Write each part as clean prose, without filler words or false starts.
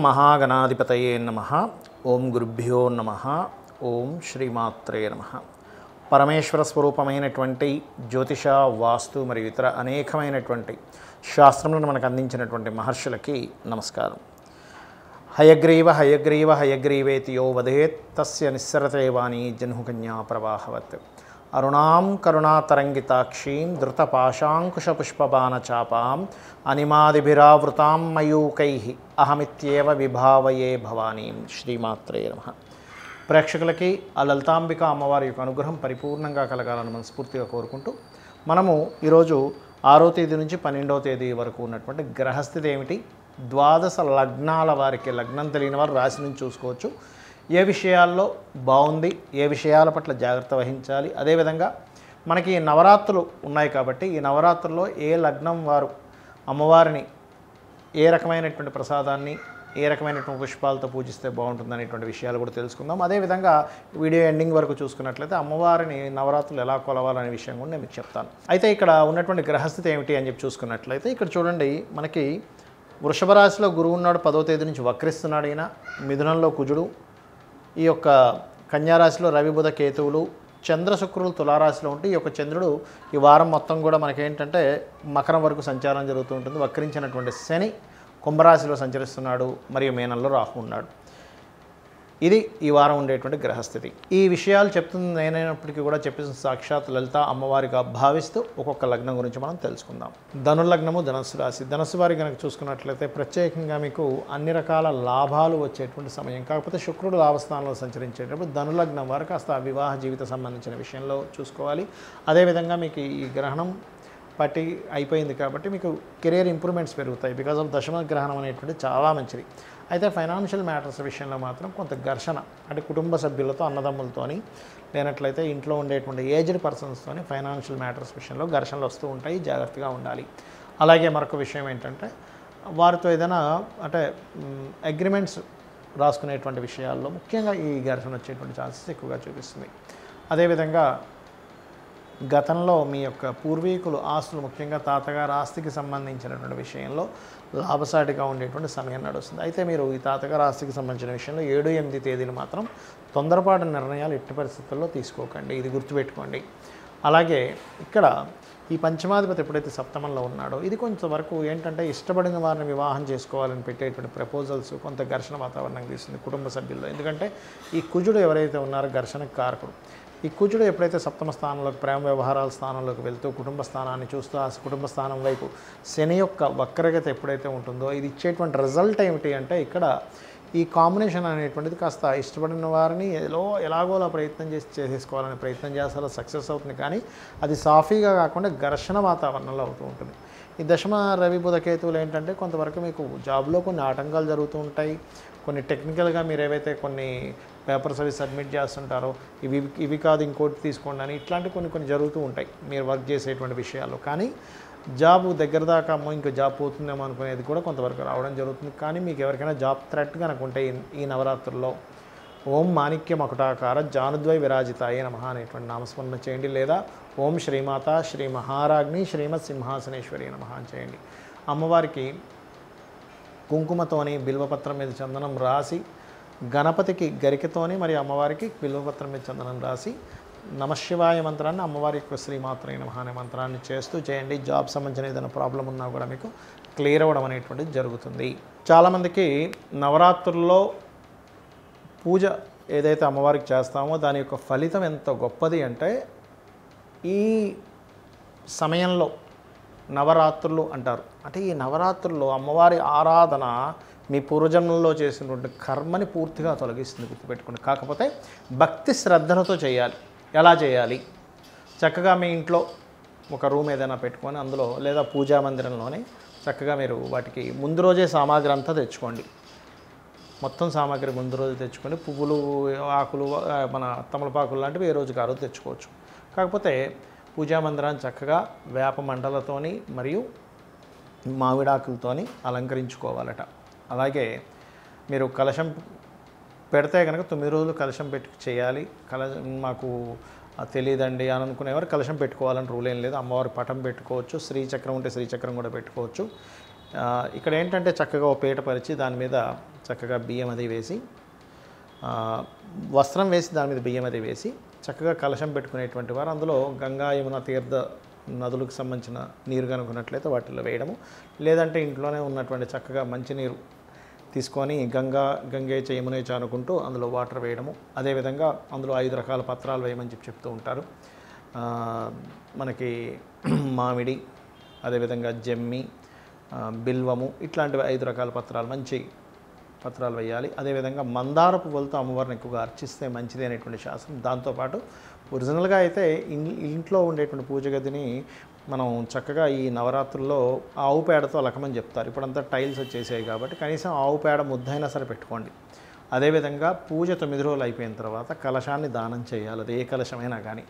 మహాగణాధిపతయే నమః. ఓం గురుభ్యో నమః. ఓం శ్రీమాత్రే నమః. పరమేశ్వర స్వరూపమైనటువంటి జ్యోతిష, వాస్తు మరియు ఇతర అనేకమైనటువంటి శాస్త్రములను మనకు అందించినటువంటి మహర్షులకి నమస్కారం. హయగ్రీవ హయగ్రీవ హయగ్రీవేతి యో వదేత్ తస్య నిస్సరతే వాణి జహ్నుకన్యా ప్రవాహవత్. అరుణాం కరుణాతరంగితాక్షీం ధృతపాశాంకుశపుష్పబాణచాపాం అనిమాదిభిరావృతాం మయూకైః అహమిత్యేవ విభావయే భవానీం. శ్రీమాత్రే నమః. ప్రేక్షకులకి ఆ లలితాంబిక అమ్మవారి యొక్క అనుగ్రహం పరిపూర్ణంగా కలగాలని మనస్ఫూర్తిగా కోరుకుంటూ, మనము ఈరోజు 6వ తేదీ నుంచి 12వ తేదీ వరకు ఉన్నటువంటి గ్రహస్థితి ఏమిటి, ద్వాదశ లగ్నాల వారికి, లగ్నం తెలియని వారు రాశి నుంచి చూసుకోవచ్చు, ఏ విషయాల్లో బాగుంది, ఏ విషయాల పట్ల జాగ్రత్త వహించాలి, అదేవిధంగా మనకి నవరాత్రులు ఉన్నాయి కాబట్టి ఈ నవరాత్రుల్లో ఏ లగ్నం వారు అమ్మవారిని ఏ రకమైనటువంటి ప్రసాదాన్ని, ఏ రకమైనటువంటి పుష్పాలతో పూజిస్తే బాగుంటుంది అనేటువంటి విషయాలు కూడా తెలుసుకుందాం. అదేవిధంగా వీడియో ఎండింగ్ వరకు చూసుకున్నట్లయితే అమ్మవారిని నవరాత్రులు ఎలా కొలవాలనే విషయం కూడా నేను మీకు చెప్తాను. అయితే ఇక్కడ ఉన్నటువంటి గ్రహస్థితి ఏమిటి అని చెప్పి చూసుకున్నట్లయితే ఇక్కడ చూడండి, మనకి వృషభ రాశిలో గురువు ఉన్నాడు, 10వ తేదీ నుంచి వక్రిస్తున్నాడు. ఈయన మిథునంలో కుజుడు, ఈ యొక్క కన్యారాశిలో రవి బుధ కేతువులు, చంద్ర శుక్రులు తులారాశిలో ఉంటే ఈ యొక్క చంద్రుడు ఈ వారం మొత్తం కూడా మనకేంటంటే మకరం వరకు సంచారం జరుగుతూ ఉంటుంది. వక్రించినటువంటి శని కుంభరాశిలో సంచరిస్తున్నాడు, మరియు మీనంలో రాహు ఉన్నాడు. ఇది ఈ వారం ఉండేటువంటి గ్రహస్థితి. ఈ విషయాలు చెప్తుంది నేనైనప్పటికీ కూడా చెప్పేసిన సాక్షాత్ లలిత అమ్మవారిగా భావిస్తూ ఒక్కొక్క లగ్నం గురించి మనం తెలుసుకుందాం. ధనుర్లగ్నము ధనస్సు రాశి. ధనస్సు వారి కనుక చూసుకున్నట్లయితే ప్రత్యేకంగా మీకు అన్ని రకాల లాభాలు వచ్చేటువంటి సమయం. కాకపోతే శుక్రుడు లాభస్థానంలో సంచరించేటప్పుడు ధనుర్లగ్నం వారు కాస్త వివాహ జీవిత సంబంధించిన విషయంలో చూసుకోవాలి. అదేవిధంగా మీకు ఈ గ్రహణం పట్టి అయిపోయింది కాబట్టి మీకు కెరియర్ ఇంప్రూవ్మెంట్స్ పెరుగుతాయి. బికాజ్ ఆఫ్ దశమ గ్రహణం అనేటువంటి చాలా మంచిది. అయితే ఫైనాన్షియల్ మ్యాటర్స్ విషయంలో మాత్రం కొంత ఘర్షణ, అంటే కుటుంబ సభ్యులతో, అన్నదమ్ములతోని, లేనట్లయితే ఇంట్లో ఉండేటువంటి ఏజ్డ్ పర్సన్స్తోని ఫైనాన్షియల్ మ్యాటర్స్ విషయంలో ఘర్షణలు వస్తూ ఉంటాయి, జాగ్రత్తగా ఉండాలి. అలాగే మరొక విషయం ఏంటంటే వారితో ఏదైనా అంటే అగ్రిమెంట్స్ రాసుకునేటువంటి విషయాల్లో ముఖ్యంగా ఈ ఘర్షణ వచ్చేటువంటి ఛాన్సెస్ ఎక్కువగా చూపిస్తుంది. అదేవిధంగా గతంలో మీ యొక్క పూర్వీకులు ఆస్తులు, ముఖ్యంగా తాతగారు ఆస్తికి సంబంధించినటువంటి విషయంలో లాభసాటిగా ఉండేటువంటి సమయం నడుస్తుంది. అయితే మీరు ఈ తాతగారు ఆస్తికి సంబంధించిన విషయంలో 7, 8 తేదీలు మాత్రం తొందరపాటు నిర్ణయాలు ఎట్టి పరిస్థితుల్లో తీసుకోకండి, ఇది గుర్తుపెట్టుకోండి. అలాగే ఇక్కడ ఈ పంచమాధిపతి ఎప్పుడైతే సప్తమంలో ఉన్నాడో ఇది కొంతవరకు ఏంటంటే ఇష్టపడిన వారిని వివాహం చేసుకోవాలని పెట్టేటువంటి ప్రపోజల్స్ కొంత ఘర్షణ వాతావరణం తీస్తుంది కుటుంబ సభ్యుల్లో. ఎందుకంటే ఈ కుజుడు ఎవరైతే ఉన్నారో ఘర్షణకు కారకుడు. ఈ కుజుడు ఎప్పుడైతే సప్తమ స్థానంలోకి, ప్రేమ వ్యవహారాల స్థానంలోకి వెళ్తూ కుటుంబ స్థానాన్ని చూస్తూ ఆ కుటుంబ స్థానం వైపు శని యొక్క వక్రగతి ఎప్పుడైతే ఉంటుందో ఇది ఇచ్చేటువంటి రిజల్ట్ ఏమిటి అంటే ఇక్కడ ఈ కాంబినేషన్ అనేటువంటిది కాస్త ఇష్టపడిన వారిని ఎలాగోలా ప్రయత్నం చేసేసుకోవాలని ప్రయత్నం చేస్తారో సక్సెస్ అవుతుంది, కానీ అది సాఫీగా కాకుండా ఘర్షణ వాతావరణంలో అవుతూ ఉంటుంది. ఈ దశమ రవి బుధ కేతువులు ఏంటంటే కొంతవరకు మీకు జాబ్లో కొన్ని ఆటంకాలు జరుగుతూ ఉంటాయి. కొన్ని టెక్నికల్గా మీరు ఏవైతే కొన్ని పేపర్స్ అవి సబ్మిట్ చేస్తుంటారో ఇవి కాదు ఇంకోటి తీసుకోండి అని ఇట్లాంటి కొన్ని జరుగుతూ ఉంటాయి మీరు వర్క్ చేసేటువంటి విషయాలు. కానీ జాబ్ దగ్గర దాకా ఇంకా జాబ్ పోతుందేమో అనుకునేది కూడా కొంతవరకు రావడం జరుగుతుంది. కానీ మీకు ఎవరికైనా జాబ్ థ్రెట్ కనుక ఉంటే ఈ నవరాత్రుల్లో ఓం మాణిక్య మకుటాకార జానుద్వై విరాజితాయే నమః అనేటువంటి నామస్మరణ చేయండి, లేదా ఓం శ్రీమాత శ్రీ మహారాజ్ని శ్రీమత్ సింహాసనేశ్వరి నమః అని చేయండి. అమ్మవారికి కుంకుమతోని బిల్వపత్రం మీద చందనం రాసి, గణపతికి గరికతోని మరి అమ్మవారికి బిల్వపత్రం మీద చందనం రాసి నమశివాయ మంత్రాన్ని, అమ్మవారి యొక్క శ్రీమాత్రే నమః అనే మంత్రాన్ని చేస్తూ చేయండి. జాబ్ సంబంధించిన ఏదైనా ప్రాబ్లం ఉన్నా కూడా మీకు క్లియర్ అవ్వడం అనేటువంటిది జరుగుతుంది. చాలామందికి నవరాత్రుల్లో పూజ ఏదైతే అమ్మవారికి చేస్తామో దాని యొక్క ఫలితం ఎంత గొప్పది అంటే ఈ సమయంలో నవరాత్రులు అంటారు. అంటే ఈ నవరాత్రుల్లో అమ్మవారి ఆరాధన మీ పూర్వజన్మల్లో చేసినటువంటి కర్మని పూర్తిగా తొలగిస్తుంది, గుర్తుపెట్టుకోండి. కాకపోతే భక్తి శ్రద్ధలతో చేయాలి. ఎలా చేయాలి? చక్కగా మీ ఇంట్లో ఒక రూమ్ ఏదైనా పెట్టుకొని అందులో, లేదా పూజా మందిరంలోనే చక్కగా మీరు వాటికి ముందు రోజే సామాగ్రి అంతా తెచ్చుకోండి. మొత్తం సామాగ్రి ముందు రోజు తెచ్చుకొని పువ్వులు, ఆకులు, మన తమలపాకులు లాంటివి ఏ రోజుకి ఆ రోజు తెచ్చుకోవచ్చు. కాకపోతే పూజా మందిరాన్ని చక్కగా వేప మండలతోని మరియు మామిడాకులతోని అలంకరించుకోవాలట. అలాగే మీరు కలశం పెడితే కనుక 9 రోజులు కలశం పెట్టి చేయాలి. మాకు తెలియదండి అని అనుకునేవారు కలశం పెట్టుకోవాలని రూల్ ఏం లేదు. అమ్మవారి పటం పెట్టుకోవచ్చు, శ్రీచక్రం ఉంటే శ్రీచక్రం కూడా పెట్టుకోవచ్చు. ఇక్కడ ఏంటంటే చక్కగా ఓ పీట పరిచి దాని మీద చక్కగా బియ్యం అది వేసి, వస్త్రం వేసి దాని మీద బియ్యం అది వేసి చక్కగా కలశం పెట్టుకునేటువంటి వారు అందులో గంగా యమున తీర్థ నదులకు సంబంధించిన నీరు కనుక్కున్నట్లయితే వాటిలో వేయడము, లేదంటే ఇంట్లోనే ఉన్నటువంటి చక్కగా మంచినీరు తీసుకొని గంగేచ యమునేచ అనుకుంటూ అందులో వాటర్ వేయడము. అదేవిధంగా అందులో 5 రకాల పత్రాలు వేయమని చెప్తూ ఉంటారు. మనకి మామిడి, అదేవిధంగా జమ్మి, బిల్వము, ఇట్లాంటివి 5 రకాల పత్రాలు, మంచి పత్రాలు వేయాలి. అదేవిధంగా మందార పువ్వులతో అమ్మవారిని ఎక్కువగా అర్చిస్తే మంచిది అనేటువంటి శాస్త్రం. దాంతోపాటు ఒరిజినల్గా అయితే ఇంట్లో ఉండేటువంటి పూజ గదిని మనం చక్కగా ఈ నవరాత్రుల్లో ఆవు పేడతో అలకమని చెప్తారు. ఇప్పుడంతా టైల్స్ వచ్చేసాయి కాబట్టి కనీసం ఆవు పేడ ముద్దైనా సరే పెట్టుకోండి. అదేవిధంగా పూజ 9 రోజులు అయిపోయిన తర్వాత కలశాన్ని దానం చేయాలి. అది ఏ కలశమైనా కానీ.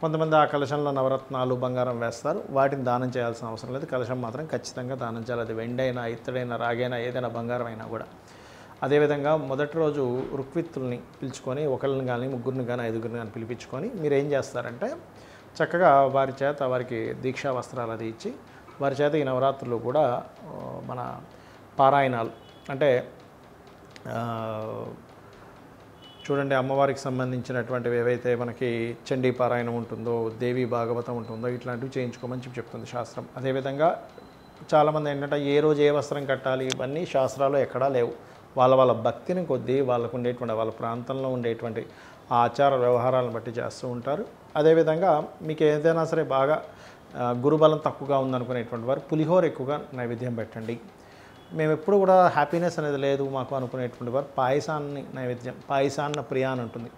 కొంతమంది ఆ కలశంలో నవరత్నాలు బంగారం వేస్తారు, వాటిని దానం చేయాల్సిన అవసరం లేదు. కలశం మాత్రం ఖచ్చితంగా దానం చేయాలి. అది వెండైనా, ఇత్తడైనా, రాగైనా, ఏదైనా బంగారం అయినా కూడా. అదేవిధంగా మొదటి రోజు రుక్విత్తుల్ని పిలుచుకొని ఒకళ్ళని కానీ, ముగ్గురిని కానీ, 5గురిని కానీ పిలిపించుకొని మీరు ఏం చేస్తారంటే చక్కగా వారి చేత వారికి దీక్షా వస్త్రాలు అది ఇచ్చి వారి చేత ఈ నవరాత్రులు కూడా మన పారాయణాలు అంటే చూడండి, అమ్మవారికి సంబంధించినటువంటివి ఏవైతే మనకి చండీ పారాయణం ఉంటుందో, దేవి భాగవతం ఉంటుందో, ఇట్లాంటివి చేయించుకోమని చెప్తుంది శాస్త్రం. అదేవిధంగా చాలామంది ఏంటంటే ఏ రోజు ఏ వస్త్రం కట్టాలి ఇవన్నీ శాస్త్రాలు ఎక్కడా లేవు. వాళ్ళ భక్తిని కొద్దీ వాళ్ళకు ఉండేటువంటి వాళ్ళ ప్రాంతంలో ఉండేటువంటి ఆచార వ్యవహారాలను బట్టి చేస్తూ ఉంటారు. అదేవిధంగా మీకు ఏదైనా సరే బాగా గురుబలం తక్కువగా ఉందనుకునేటువంటి వారు పులిహోర ఎక్కువగా నైవేద్యం పెట్టండి. మేము ఎప్పుడు కూడా హ్యాపీనెస్ అనేది లేదు మాకు అనుకునేటువంటి వారు పాయసాన్ని నైవేద్యం, పాయసాన్న ప్రియ అని ఉంటుంది.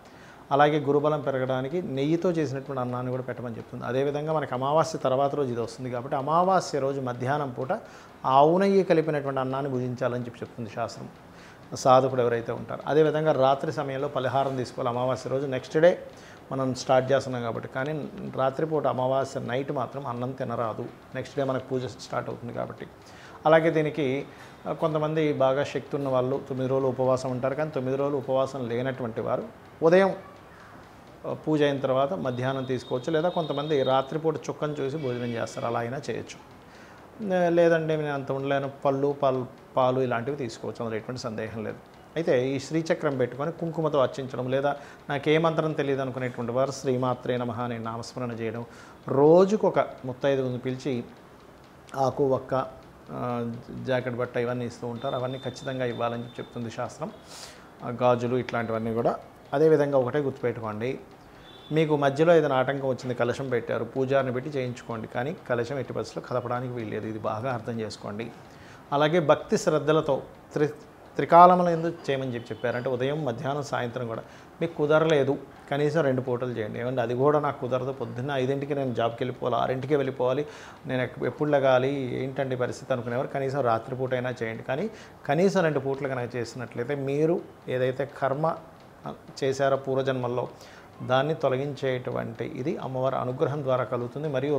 అలాగే గురుబలం పెరగడానికి నెయ్యితో చేసినటువంటి అన్నాన్ని కూడా పెట్టమని చెప్తుంది. అదేవిధంగా మనకి అమావాస్య తర్వాత రోజు ఇది వస్తుంది కాబట్టి అమావాస్య రోజు మధ్యాహ్నం పూట ఆవు నెయ్యి కలిపినటువంటి అన్నాన్ని భుజించాలని చెప్తుంది శాస్త్రం, సాధకుడు ఎవరైతే ఉంటారో. అదేవిధంగా రాత్రి సమయంలో పలహారం తీసుకోవాలి. అమావాస్య రోజు నెక్స్ట్ డే మనం స్టార్ట్ చేస్తున్నాం కాబట్టి, కానీ రాత్రిపూట అమావాస్య నైట్ మాత్రం అన్నం తినరాదు. నెక్స్ట్ డే మనకు పూజ స్టార్ట్ అవుతుంది కాబట్టి. అలాగే దీనికి కొంతమంది బాగా శక్తి ఉన్న వాళ్ళు 9 రోజులు ఉపవాసం ఉంటారు, కానీ 9 రోజులు ఉపవాసం లేనటువంటి వారు ఉదయం పూజ అయిన తర్వాత మధ్యాహ్నం తీసుకోవచ్చు, లేదా కొంతమంది రాత్రిపూట చుక్కను చూసి భోజనం చేస్తారు, అలా అయినా చేయొచ్చు. లేదంటే నేను అంత ఉండలేను పాలు ఇలాంటివి తీసుకోవచ్చు, అందులో ఎటువంటి సందేహం లేదు. అయితే ఈ శ్రీచక్రం పెట్టుకొని కుంకుమతో అర్చించడం, లేదా నాకే మంత్రం తెలియదు అనుకునేటువంటి వారు శ్రీమాత్రే నమః అని నామస్మరణ చేయడం, రోజుకొక 35 పిలిచి ఆకు, ఒక్క, జాకెట్ బట్ట ఇవన్నీ ఇస్తూ ఉంటారు. అవన్నీ ఖచ్చితంగా ఇవ్వాలని చెప్తుంది శాస్త్రం. గాజులు ఇట్లాంటివన్నీ కూడా. అదేవిధంగా ఒకటే గుర్తుపెట్టుకోండి, మీకు మధ్యలో ఏదైనా ఆటంకం వచ్చింది, కలశం పెట్టారు, పూజారిని పెట్టి చేయించుకోండి, కానీ కలశం ఎట్టి పరిస్థితుల్లో కదపడానికి వీల్లేదు. ఇది బాగా అర్థం చేసుకోండి. అలాగే భక్తి శ్రద్ధలతో త్రికాలములు ఎందుకు చేయమని చెప్పారంటే ఉదయం, మధ్యాహ్నం, సాయంత్రం కూడా. మీకు కుదరలేదు కనీసం 2 పూటలు చేయండి. ఏమంటే అది కూడా నాకు కుదరదు, పొద్దున్న 5ంటికి నేను జాబ్కి వెళ్ళిపోవాలి, 6ంటికి వెళ్ళిపోవాలి, నేను ఎప్పుడు లగాలి, ఏంటండి పరిస్థితి అనుకునేవారు కనీసం రాత్రిపూట అయినా చేయండి. కానీ కనీసం 2 పూటలు కనుక చేసినట్లయితే మీరు ఏదైతే కర్మ చేశారో పూర్వజన్మల్లో దాన్ని తొలగించేటువంటి ఇది అమ్మవారి అనుగ్రహం ద్వారా కలుగుతుంది. మరియు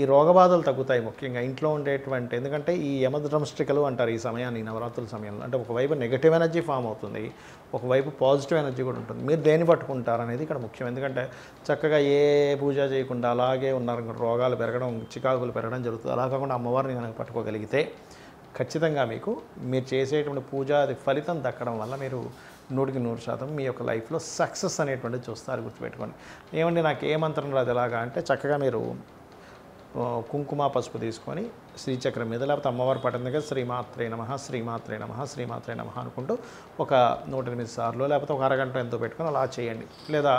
ఈ రోగబాధలు తగ్గుతాయి ముఖ్యంగా ఇంట్లో ఉండేటువంటి. ఎందుకంటే ఈ యమద్రంష్టికలు అంటారు ఈ సమయాన్ని, నవరాత్రుల సమయంలో. అంటే ఒకవైపు నెగటివ్ ఎనర్జీ ఫామ్ అవుతుంది, ఒకవైపు పాజిటివ్ ఎనర్జీ కూడా ఉంటుంది. మీరు దేన్ని పట్టుకుంటారు అనేది ఇక్కడ ముఖ్యం. ఎందుకంటే చక్కగా ఏ పూజ చేయకుండా అలాగే ఉన్నారు, రోగాలు పెరగడం, చికాకులు పెరగడం జరుగుతుంది. అలా కాకుండా అమ్మవారిని కనుక పట్టుకోగలిగితే ఖచ్చితంగా మీరు చేసేటువంటి పూజ అది ఫలితం దక్కడం వల్ల మీరు 100% మీ యొక్క లైఫ్లో సక్సెస్ అనేటువంటిది చూస్తారు. గుర్తుపెట్టుకోండి. ఏమండి నాకు ఏ మంత్రం రాదు ఎలాగా అంటే చక్కగా మీరు కుంకుమ, పసుపు తీసుకొని శ్రీచక్రం మీద లేకపోతే అమ్మవారి పటం దగ్గర శ్రీమాత్రే నమః, శ్రీమాత్రే నమః, శ్రీమాత్రే నమః అనుకుంటూ ఒక 108 సార్లు లేకపోతే ఒక అరగంట ఎంతో పెట్టుకొని అలా చేయండి. లేదా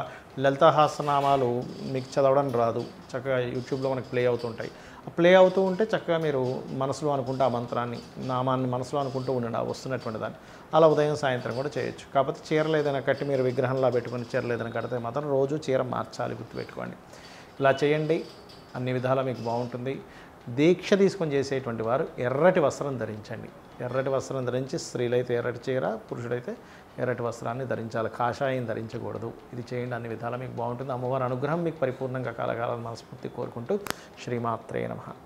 లలితాసహస్రనామాలు మీకు చదవడానికి రాదు, చక్కగా యూట్యూబ్లో మనకు ప్లే అవుతుంటాయి. ప్లే అవుతూ ఉంటే చక్కగా మీరు మనసులో అనుకుంటే ఆ మంత్రాన్ని, నామాన్ని మనసులో అనుకుంటూ ఉండండి, ఆ వస్తున్నటువంటి దాన్ని. అలా ఉదయం, సాయంత్రం కూడా చేయొచ్చు. కాకపోతే చీరలు ఏదైనా కట్టి మీరు విగ్రహంలా పెట్టుకుని చీరలు ఏదైనా కడితే మాత్రం రోజు చీర మార్చాలి, గుర్తుపెట్టుకోండి. ఇలా చేయండి, అన్ని విధాలా మీకు బాగుంటుంది. దీక్ష తీసుకొని చేసేటువంటి వారు ఎర్రటి వస్త్రం ధరించండి. ఎర్రటి వస్త్రం ధరించి స్త్రీలైతే ఎర్రటి చీర, పురుషుడైతే ఎర్రటి వస్త్రాన్ని ధరించాలి, కాషాయం ధరించకూడదు. ఇది చేయండి, అన్ని విధాలా మీకు బాగుంటుంది. అమ్మవారి అనుగ్రహం మీకు పరిపూర్ణంగా కలగాలని మనస్ఫూర్తి కోరుకుంటూ శ్రీమాత్రే నమః.